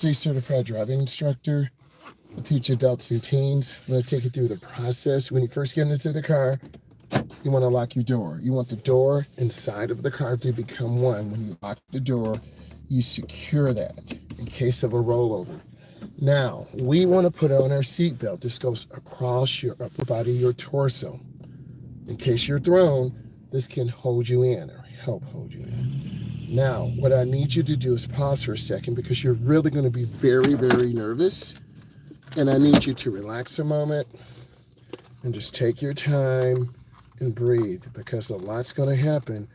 state certified driving instructor. I teach adults and teens. I'm going to take you through the process. When you first get into the car, you want to lock your door. You want the door inside of the car to become one. When you lock the door, you secure that in case of a rollover. Now, we want to put on our seatbelt. This goes across your upper body, your torso. In case you're thrown, this can hold you in or help hold you in. Now, what I need you to do is pause for a second because you're really going to be very, very nervous. And I need you to relax a moment and just take your time and breathe because a lot's going to happen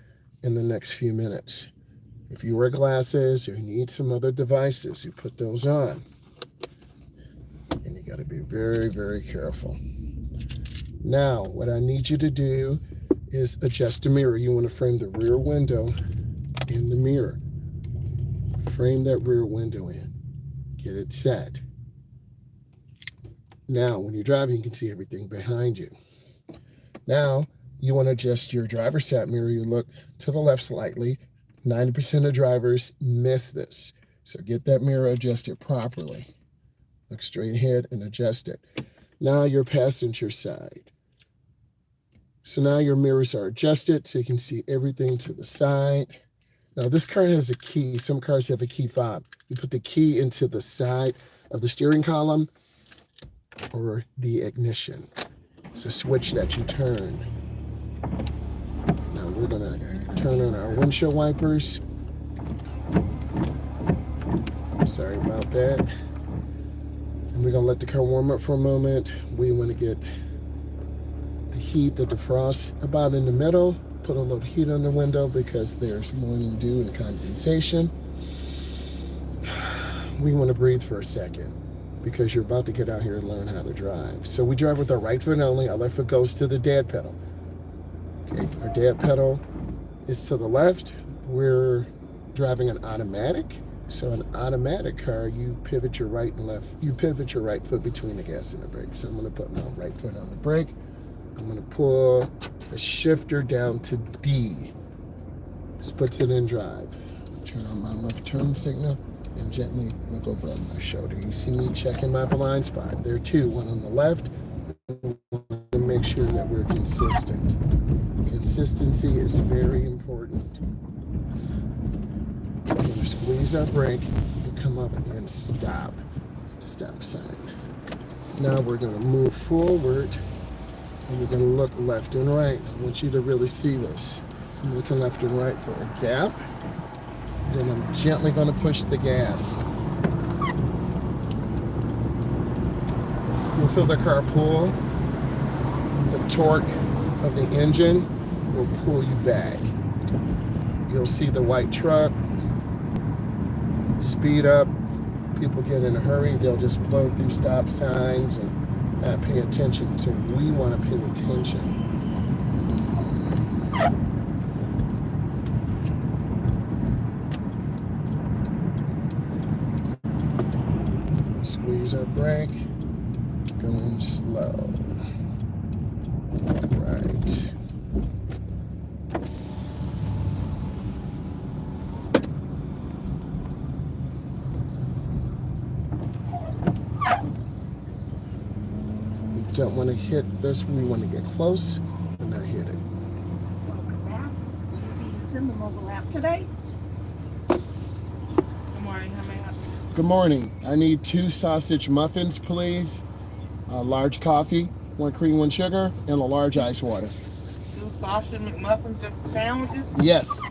in the next few minutes. If you wear glasses or you need some other devices, you put those on. And you got to be very, very careful. Now, what I need you to do is adjust the mirror. You want to frame the rear window in the mirror. Frame that rear window in. Get it set. Now, when you're driving, you can see everything behind you. Now, you want to adjust your driver's side mirror. You look to the left slightly. 90% of drivers miss this. So get that mirror adjusted properly. Look straight ahead and adjust it. Now your passenger side. So now your mirrors are adjusted so you can see everything to the side. Now this car has a key. Some cars have a key fob. You put the key into the side of the steering column or the ignition. It's a switch that you turn. Now we're gonna turn on our windshield wipers. Sorry about that. And we're gonna let the car warm up for a moment. We wanna get the heat, the defrost about in the middle. Put a little heat on the window because there's morning dew and condensation. We wanna breathe for a second because you're about to get out here and learn how to drive. So we drive with our right foot only. Our left foot goes to the dad pedal. Okay, our dad pedal is to the left. We're driving an automatic. So an automatic car, you pivot your right and left. You pivot your right foot between the gas and the brake. So I'm gonna put my right foot on the brake. I'm gonna pull the shifter down to D. This puts it in drive. Turn on my left turn signal and gently look over on my shoulder. You see me checking my blind spot. There are two, one on the left. And one to make sure that we're consistent. Consistency is very important. We're going to squeeze our brake and come up and stop. Stop sign. Now we're going to move forward and we're going to look left and right. I want you to really see this. I'm looking left and right for a gap. Then I'm gently going to push the gas. You'll feel the car pull. The torque of the engine will pull you back. You'll see the white truck speed up. People get in a hurry. They'll just blow through stop signs and not pay attention. So we want to pay attention. Squeeze our brake. Going slow. Right. We don't want to hit this. We want to get close and not hit it. Welcome back. We'll be using the mobile app today. Good morning. How may I help you? Good morning. I need 2 sausage muffins, please. A large coffee, 1 cream, 1 sugar, and a large ice water. 2 sausage McMuffins, just sandwiches? Yes. 2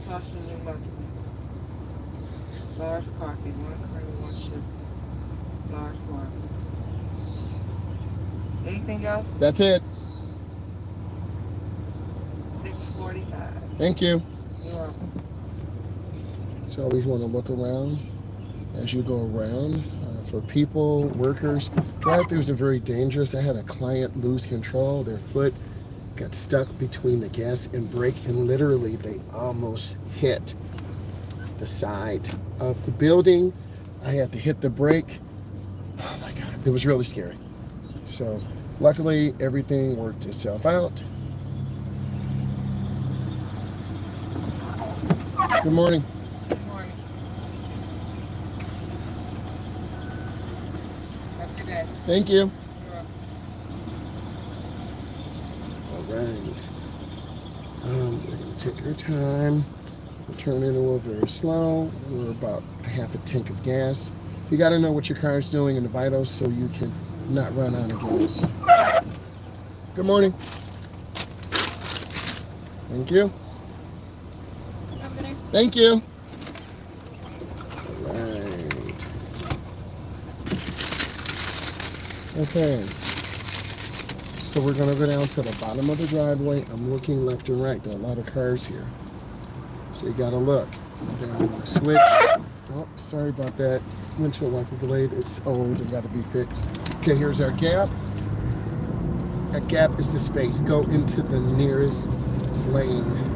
sausage McMuffins. Large coffee, 1 cream, 1 sugar. Large water. Anything else? That's it. $6.45. Thank you. You're welcome. So always want to look around as you go around. For people, workers, drive-thrus are very dangerous. I had a client lose control. Their foot got stuck between the gas and brake, and literally they almost hit the side of the building. I had to hit the brake. Oh my God, it was really scary. So luckily everything worked itself out. Good morning. Good morning. good day. Thank you. You're welcome. All right. We're going to take our time. We're turning it over very slow. We're about a half a tank of gas. You got to know what your car is doing in the vitals so you can not run out of gas. Good morning. Thank you. Have a good day. Thank you. All right. Okay. So we're going to go down to the bottom of the driveway. I'm looking left and right. There are a lot of cars here. So you got to look. Then I'm going to switch. Oh, sorry about that. Windshield wiper blade. It's old. It's got to be fixed. Okay, here's our gap. That gap is the space. Go into the nearest lane.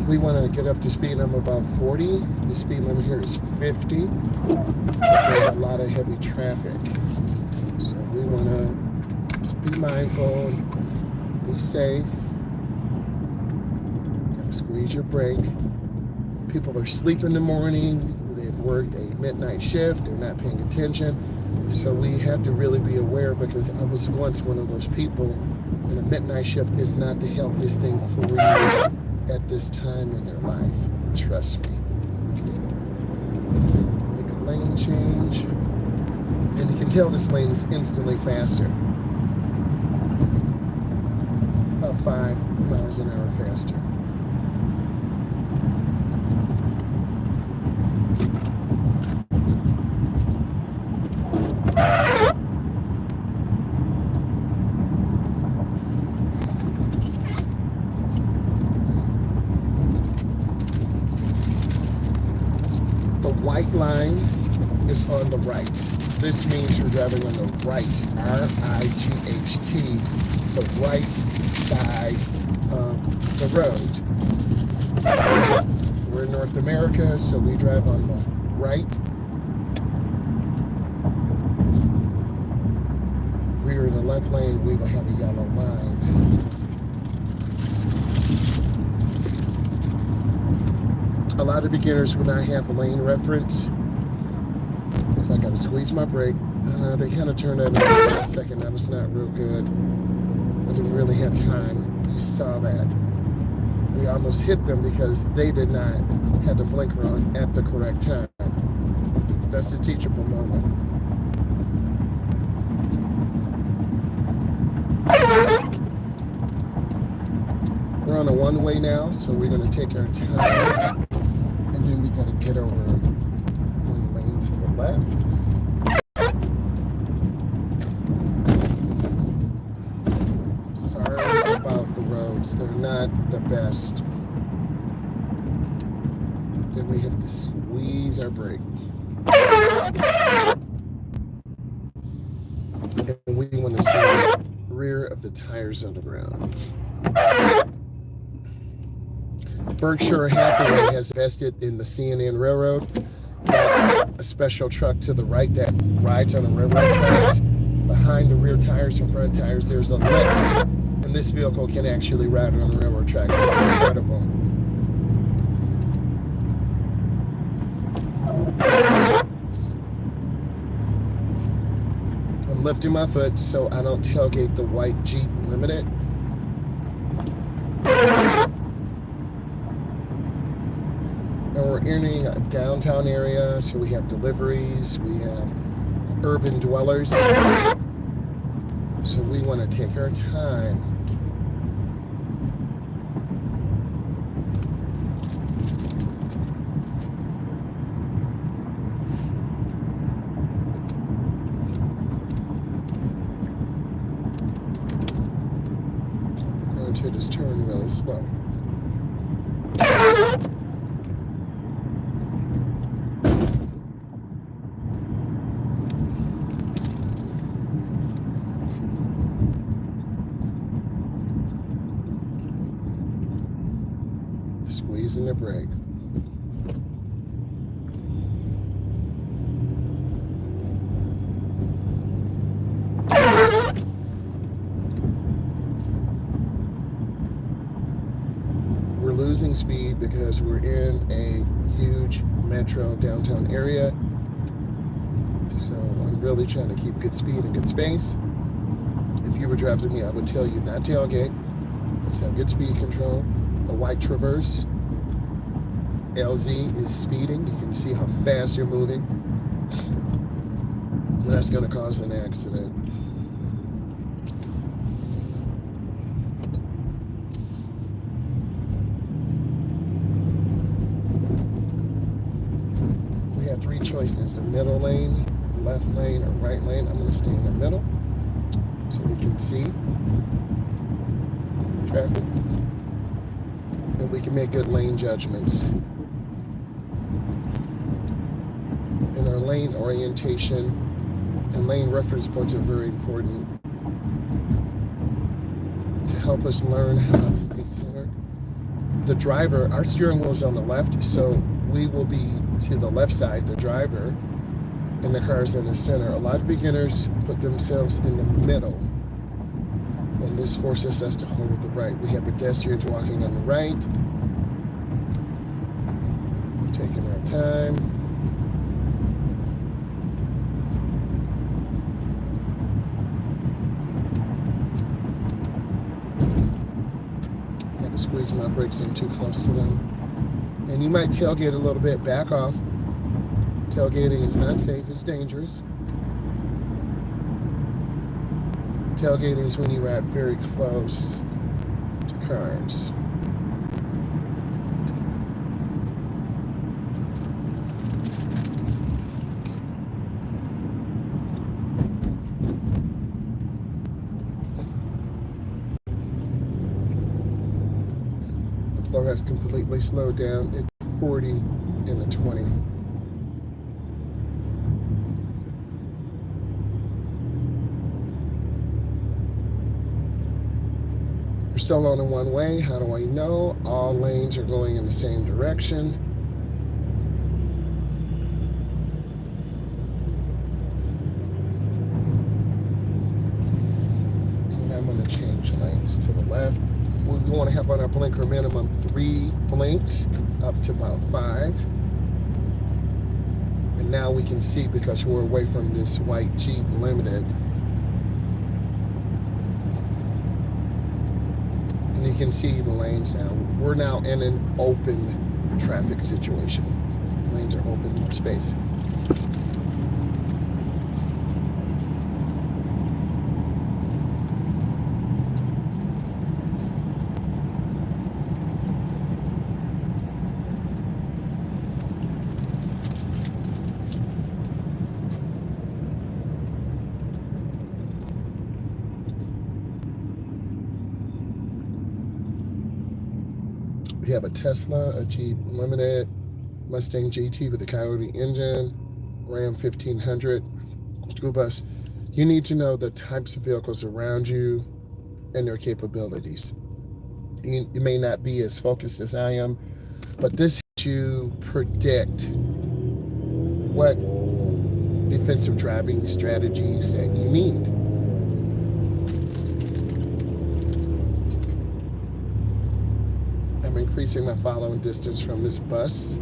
We want to get up to speed limit about 40. The speed limit here is 50. There's a lot of heavy traffic. So we want to be mindful, be safe. Gotta squeeze your brake. People are sleeping in the morning. They've worked a midnight shift. They're not paying attention. So we have to really be aware, because I was once one of those people, and a midnight shift is not the healthiest thing for you at this time in your life. Trust me. Okay. Make a lane change. And you can tell this lane is instantly faster. About 5 miles an hour faster. White line is on the right. This means you're driving on the right, R-I-G-H-T, the right side of the road. We're in North America, so we drive on the right. We're in the left lane, we will have a yellow line. A lot of beginners will not have a lane reference, so I got to squeeze my brake. They kind of turned that on for a second. That was not real good. I didn't really have time. You saw that. We almost hit them because they did not have the blinker on at the correct time. That's the teachable moment. We're on a one-way now, so we're going to take our time. And then we got to get over one lane to the left. Sorry about the roads. They're not the best. Then we have to squeeze our brake. And we want to see the rear of the tires on the ground. Berkshire Hathaway has invested in the CNN Railroad. That's a special truck to the right that rides on the railroad tracks. Behind the rear tires and front tires, there's a lift. And this vehicle can actually ride on the railroad tracks. It's incredible. I'm lifting my foot so I don't tailgate the white Jeep Limited. And we're entering a downtown area, so we have deliveries, we have urban dwellers. So we want to take our time. I'm going to just turn really slow. Squeezing the brake. We're losing speed because we're in a huge metro downtown area. So I'm really trying to keep good speed and good space. If you were driving me, I would tell you not tailgate. Let's have good speed control. The white Traverse LZ is speeding. You can see how fast you're moving. And that's going to cause an accident. We have three choices: the middle lane, left lane, or right lane. I'm going to stay in the middle so we can see traffic and we can make good lane judgments. And our lane orientation and lane reference points are very important to help us learn how to stay centered. The driver, our steering wheel is on the left, so we will be to the left side, the driver, and the car's in the center. A lot of beginners put themselves in the middle, and this forces us to hold the right. We have pedestrians walking on the right. We're taking our time. Squeeze my brakes in too close to them. And you might tailgate a little bit, back off. Tailgating is not safe, it's dangerous. Tailgating is when you ride very close to cars. Flow has completely slowed down. It's 40 and a 20. We're still on a one way. How do I know? All lanes are going in the same direction. And I'm going to change lanes to the left. We want to have on our blinker minimum 3 blinks up to about 5. And now we can see because we're away from this white Jeep Limited. And you can see the lanes now. We're now in an open traffic situation. Lanes are open, more space. We have a Tesla, a Jeep Limited, Mustang GT with a Coyote engine, Ram 1500, school bus. You need to know the types of vehicles around you and their capabilities. You may not be as focused as I am, but this helps you predict what defensive driving strategies that you need. I'm increasing my following distance from this bus.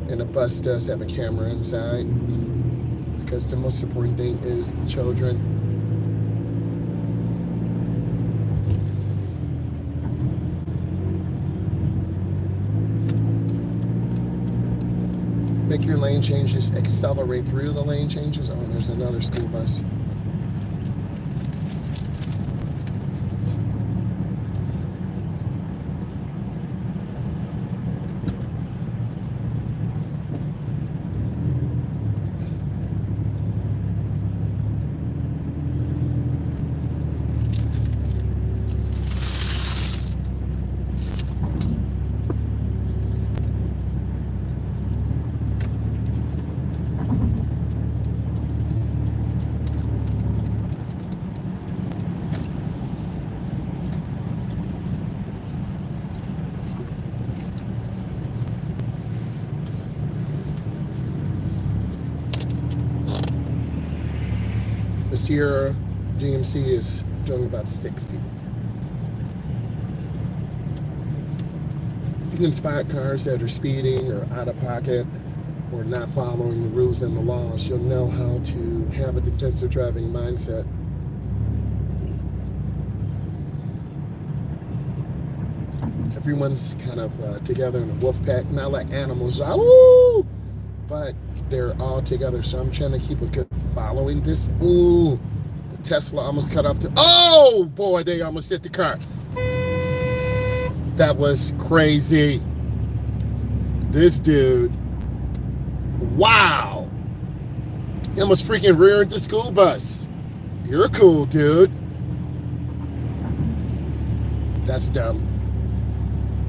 And the bus does have a camera inside because the most important thing is the children. Make your lane changes, accelerate through the lane changes. Oh, there's another school bus. The Sierra GMC is doing about 60. If you can spot cars that are speeding or out of pocket or not following the rules and the laws, you'll know how to have a defensive driving mindset. Everyone's kind of together in a wolf pack, not like animals, ooh, but they're all together. So I'm trying to keep a good following this. Ooh, the Tesla almost cut off the, oh boy, they almost hit the car. That was crazy. This dude, wow. He almost freaking rear-ended the school bus. You're a cool dude. That's dumb.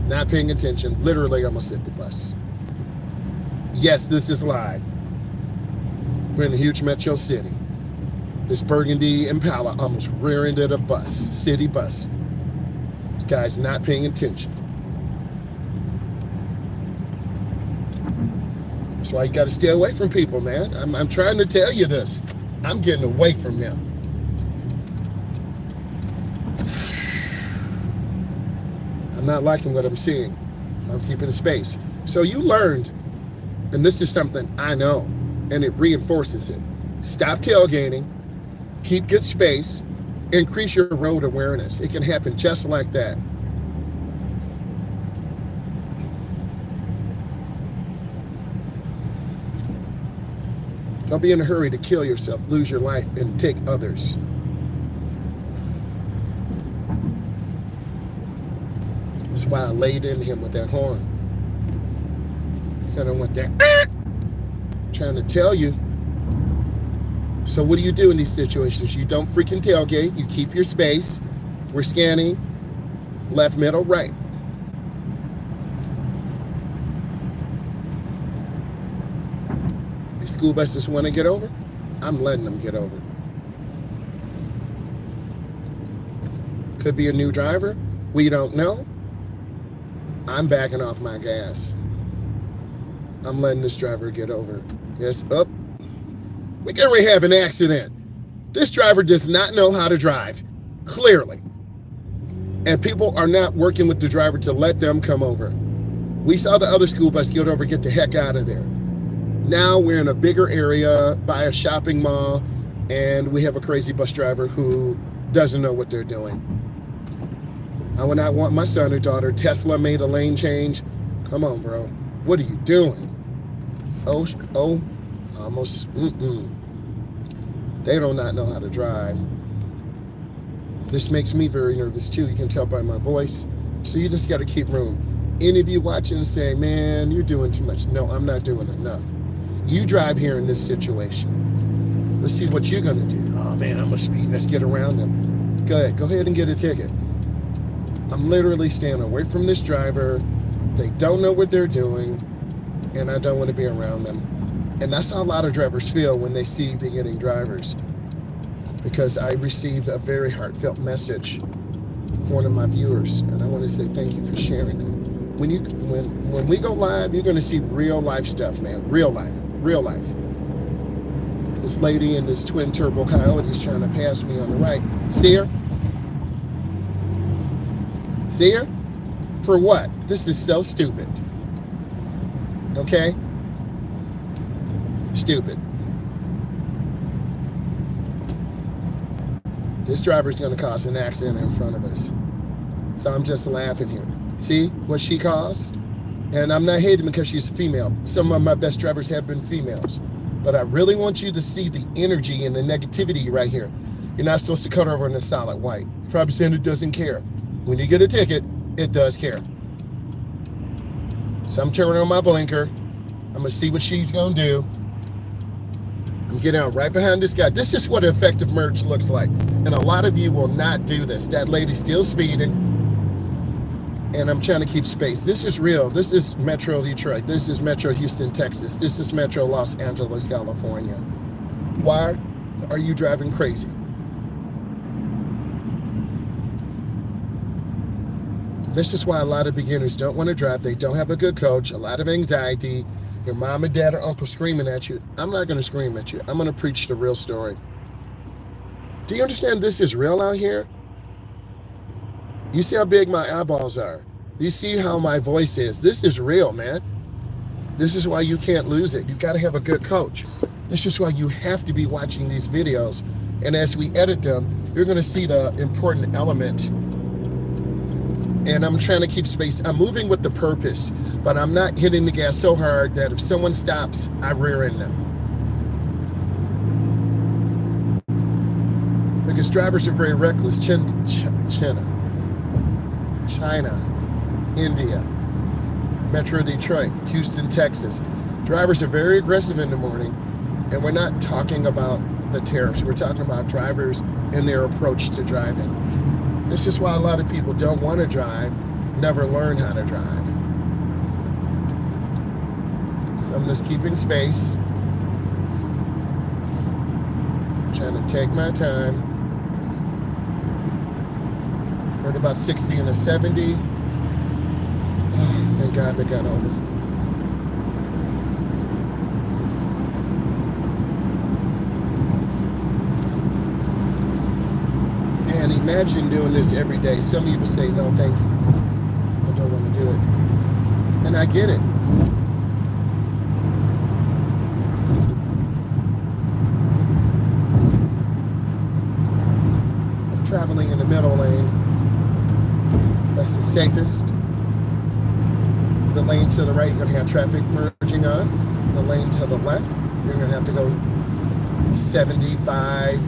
Not paying attention, literally almost hit the bus. Yes, this is live. We're in a huge metro city. This burgundy Impala almost rear-ended a bus, city bus. This guy's not paying attention. That's why you got to stay away from people, man. I'm trying to tell you this. I'm getting away from them. I'm not liking what I'm seeing. I'm keeping space. So you learned, and this is something I know, and it reinforces it. Stop tailgating, keep good space, increase your road awareness. It can happen just like that. Don't be in a hurry to kill yourself, lose your life, and take others. That's why I laid in him with that horn. And I went there, trying to tell you. So what do you do in these situations? You don't freaking tailgate. You keep your space. We're scanning left, middle, right. The school buses want to get over. I'm letting them get over. Could be a new driver. We don't know. I'm backing off my gas. I'm letting this driver get over. Yes, up. We get ready to have an accident. This driver does not know how to drive, clearly. And people are not working with the driver to let them come over. We saw the other school bus get over, get the heck out of there. Now we're in a bigger area by a shopping mall, and we have a crazy bus driver who doesn't know what they're doing. I would not want my son or daughter. Tesla made a lane change. Come on, bro. What are you doing? Oh, almost. They do not know how to drive. This makes me very nervous too. You can tell by my voice. So you just got to keep room. Any of you watching and say, man, you're doing too much. No, I'm not doing enough. You drive here in this situation. Let's see what you're going to do. Oh, man, I'm a speed. Let's get around them. Go ahead and get a ticket. I'm literally staying away from this driver. They don't know what they're doing, and I don't want to be around them. And that's how a lot of drivers feel when they see beginning drivers. Because I received a very heartfelt message from one of my viewers, and I want to say thank you for sharing it. When we go live, you're going to see real life stuff, man. Real life. This lady in this twin turbo Coyote is trying to pass me on the right. See her? See her? For what? This is so stupid. Okay? Stupid. This driver's going to cause an accident in front of us. So I'm just laughing here. See what she caused? And I'm not hating because she's a female. Some of my best drivers have been females. But I really want you to see the energy and the negativity right here. You're not supposed to cut over in a solid white. You're probably saying it doesn't care. When you get a ticket, it does care. So I'm turning on my blinker. I'm going to see what she's going to do. I'm getting out right behind this guy. This is what effective merge looks like. And a lot of you will not do this. That lady's still speeding. And I'm trying to keep space. This is real. This is Metro Detroit. This is Metro Houston, Texas. This is Metro Los Angeles, California. Why are you driving crazy? This is why a lot of beginners don't want to drive. They don't have a good coach, a lot of anxiety. Your mom and dad or uncle screaming at you. I'm not going to scream at you. I'm going to preach the real story. Do you understand this is real out here? You see how big my eyeballs are. You see how my voice is. This is real, man. This is why you can't lose it. You got to have a good coach. This is why you have to be watching these videos. And as we edit them, you're going to see the important element. And I'm trying to keep space. I'm moving with the purpose, but I'm not hitting the gas so hard that if someone stops, I rear end them. Because drivers are very reckless. China, India, Metro Detroit, Houston, Texas. Drivers are very aggressive in the morning, and we're not talking about the tariffs. We're talking about drivers and their approach to driving. This is why a lot of people don't want to drive, never learn how to drive. So I'm just keeping space, trying to take my time. Heard about 60 and a 70. Oh, thank God they got over. And imagine doing this every day. Some of you would say, no, thank you. I don't want to do it. And I get it. I'm traveling in the middle lane. That's the safest. The lane to the right, you're going to have traffic merging on. The lane to the left, you're going to have to go 75,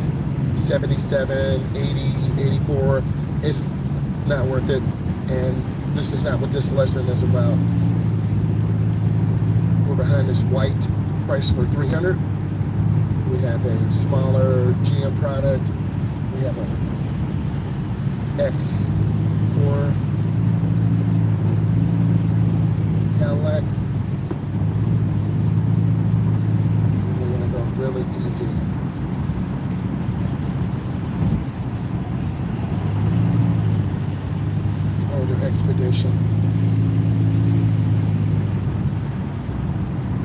77, 80, 84. It's not worth it. And this is not what this lesson is about. We're behind this white Chrysler 300. We have a smaller GM product. We have a X4 Cadillac. We're going to go really easy. Older Expedition.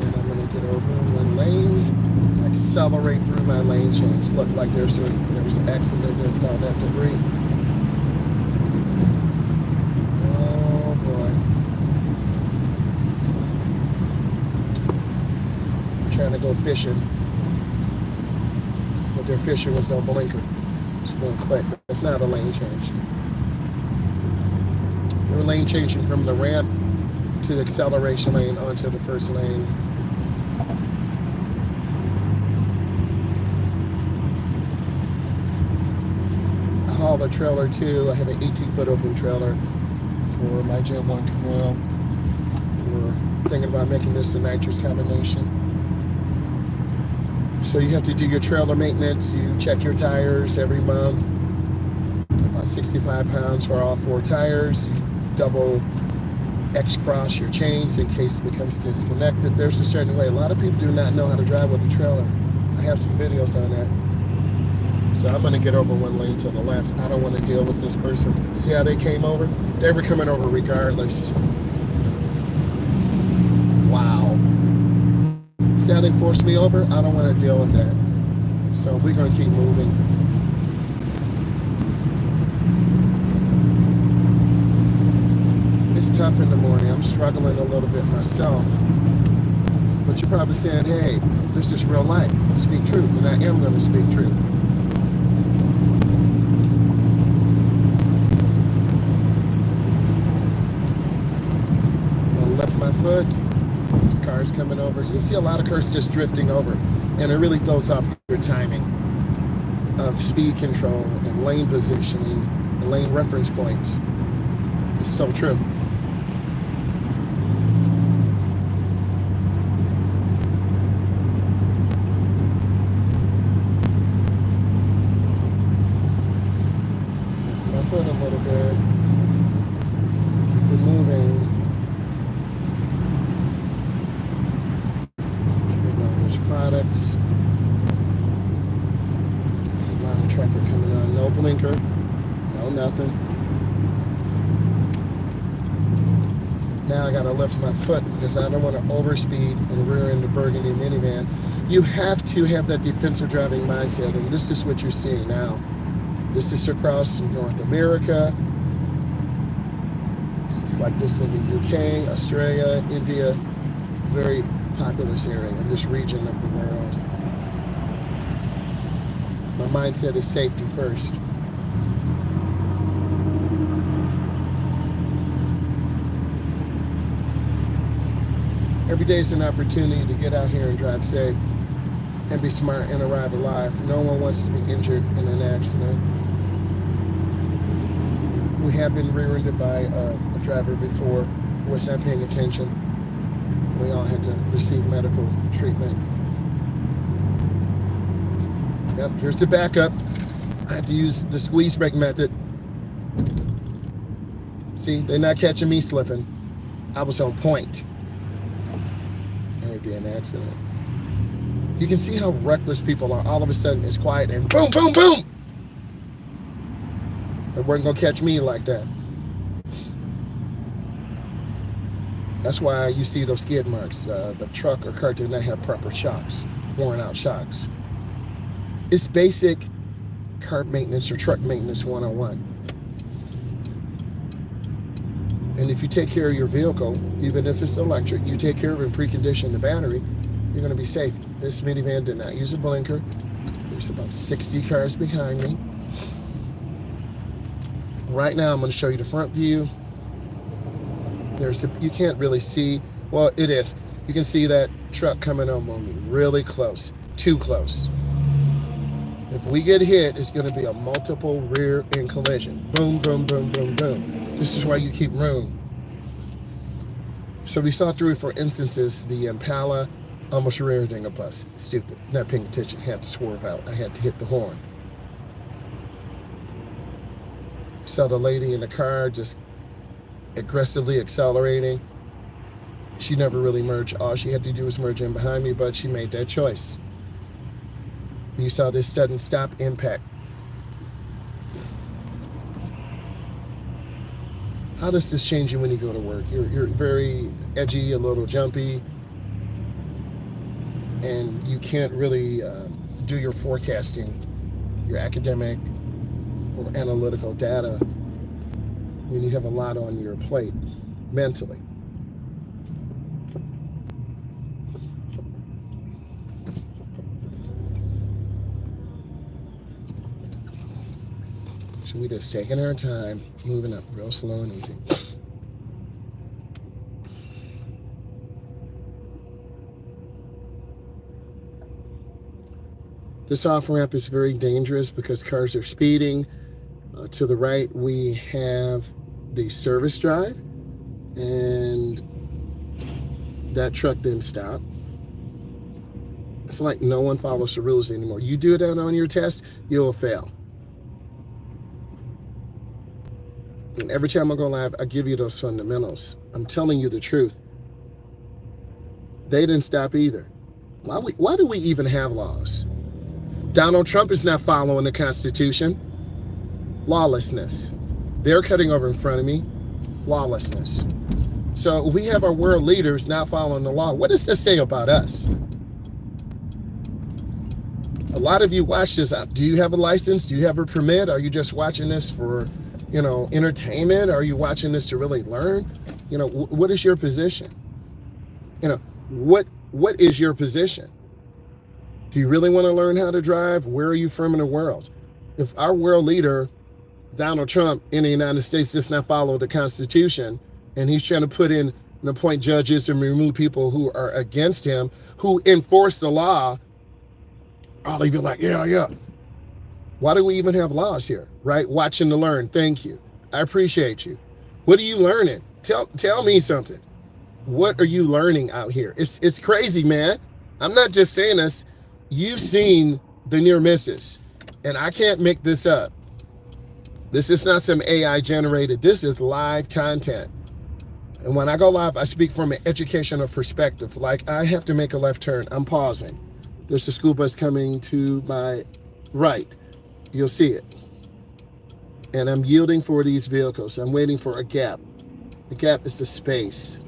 And I'm going to get over in one lane, accelerate through my lane change. Looked like there was an accident there with all that debris. Oh boy. I'm trying to go fishing, but they're fishing with no blinker. Just one click. That's not a lane change. They're lane changing from the ramp to the acceleration lane onto the first lane. I haul a trailer too. I have an 18-foot open trailer for my Gen 1 Camaro. We're thinking about making this a nitrous combination. So you have to do your trailer maintenance. You check your tires every month. About 65 pounds for all 4 tires. You double X-cross your chains in case it becomes disconnected. There's a certain way. A lot of people do not know how to drive with a trailer. I have some videos on that. So I'm going to get over one lane to the left. I don't want to deal with this person. See how they came over? They were coming over regardless. Wow. See how they forced me over? I don't want to deal with that. So we're going to keep moving. It's tough in the morning. I'm struggling a little bit myself. But you're probably saying, hey, this is real life. Speak truth. And I am going to speak truth. I'm going to lift my foot. This car's coming over. You see a lot of cars just drifting over. And it really throws off your timing of speed control and lane positioning and lane reference points. It's so true. Lift my foot a little bit. Keep it moving. Products. It's a lot of traffic coming on. No blinker. No nothing. Now I gotta lift my foot because I don't want to overspeed and rear into burgundy minivan. You have to have that defensive driving mindset, and this is what you're seeing now. This is across North America. This is like this in the UK, Australia, India, very populous area in this region of the world. My mindset is safety first. Every day is an opportunity to get out here and drive safe and be smart and arrive alive. No one wants to be injured in an accident. We have been rear-ended by a driver before who was not paying attention. We all had to receive medical treatment. Yep, here's the backup. I had to use the squeeze brake method. See, they're not catching me slipping. I was on point. Be an accident. You can see how reckless people are. All of a sudden it's quiet and boom, boom, boom. They weren't gonna catch me like that. That's why you see those skid marks. The truck or car did not have proper shocks, worn out shocks. It's basic car maintenance or truck maintenance 101. And if you take care of your vehicle, even if it's electric, you take care of it and precondition the battery, you're going to be safe. This minivan did not use a blinker. There's about 60 cars behind me. Right now, I'm going to show you the front view. You can't really see. Well, it is. You can see that truck coming up on me really close, too close. If we get hit, it's going to be a multiple rear end collision. Boom, boom, boom, boom, boom. This is why you keep room. So we saw through, for instances, the Impala almost rear-ending a bus. Stupid, not paying attention, had to swerve out. I had to hit the horn. Saw the lady in the car just aggressively accelerating. She never really merged. All she had to do was merge in behind me, but she made that choice. You saw this sudden stop impact. How does this change you when you go to work? You're very edgy, a little jumpy, and you can't really do your forecasting, your academic or analytical data when you have a lot on your plate mentally. So we just taking our time, moving up real slow and easy. This off-ramp is very dangerous because cars are speeding. To the right, we have the service drive, and that truck didn't stop. It's like no one follows the rules anymore. You do that on your test, you'll fail. And every time I go live, I give you those fundamentals. I'm telling you the truth. They didn't stop either. Why do we even have laws? Donald Trump is not following the Constitution. Lawlessness. They're cutting over in front of me. Lawlessness. So we have our world leaders not following the law. What does this say about us? A lot of you watch this. Do you have a license? Do you have a permit? Are you just watching this for, entertainment? Are you watching this to really learn? What is your position? What is your position? Do you really want to learn how to drive? Where are you from in the world? If our world leader, Donald Trump, in the United States does not follow the Constitution, and he's trying to put in and appoint judges and remove people who are against him, who enforce the law, all of you like, yeah. Why do we even have laws here, right? Watching to learn. Thank you. I appreciate you. What are you learning? Tell me something. What are you learning out here? It's crazy, man. I'm not just saying this. You've seen the near misses, and I can't make this up. This is not some AI generated. This is live content. And when I go live, I speak from an educational perspective. Like, I have to make a left turn. I'm pausing. There's a school bus coming to my right. You'll see it. And I'm yielding for these vehicles. I'm waiting for a gap. The gap is the space.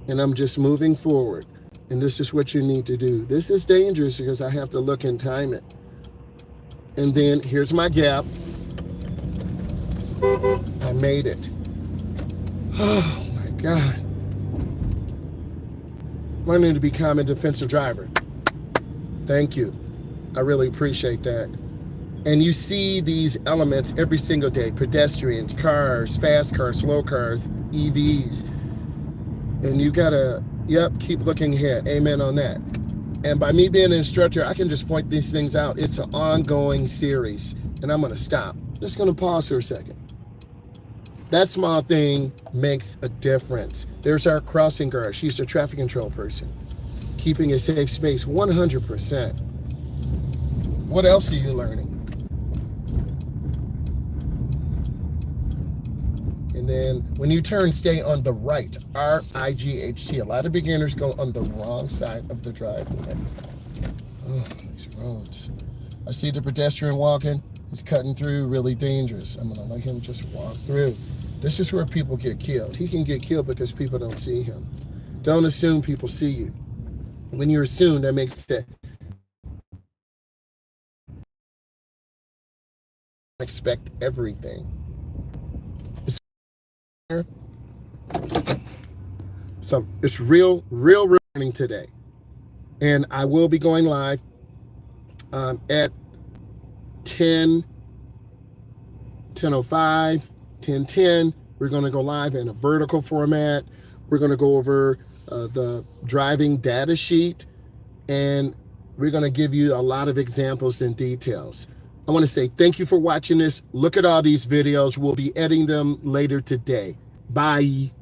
And I'm just moving forward. And this is what you need to do. This is dangerous because I have to look and time it. And then here's my gap. I made it. Oh my God. Learning to become a defensive driver. Thank you. I really appreciate that. And you see these elements every single day. Pedestrians, cars, fast cars, slow cars, EVs. And you gotta, keep looking ahead. Amen on that. And by me being an instructor, I can just point these things out. It's an ongoing series. And I'm gonna stop. Just gonna pause for a second. That small thing makes a difference. There's our crossing guard. She's a traffic control person. Keeping a safe space, 100%. What else are you learning? And then when you turn, stay on the right, R-I-G-H-T. A lot of beginners go on the wrong side of the driveway. Oh, these roads. I see the pedestrian walking. He's cutting through, really dangerous. I'm gonna let him just walk through. This is where people get killed. He can get killed because people don't see him. Don't assume people see you. When you assume, that makes it expect everything. So it's real learning today. And I will be going live at 10:05, 10:10. We're going to go live in a vertical format. We're going to go over the driving data sheet, and we're going to give you a lot of examples and details. I want to say thank you for watching this. Look at all these videos. We'll be editing them later today. Bye.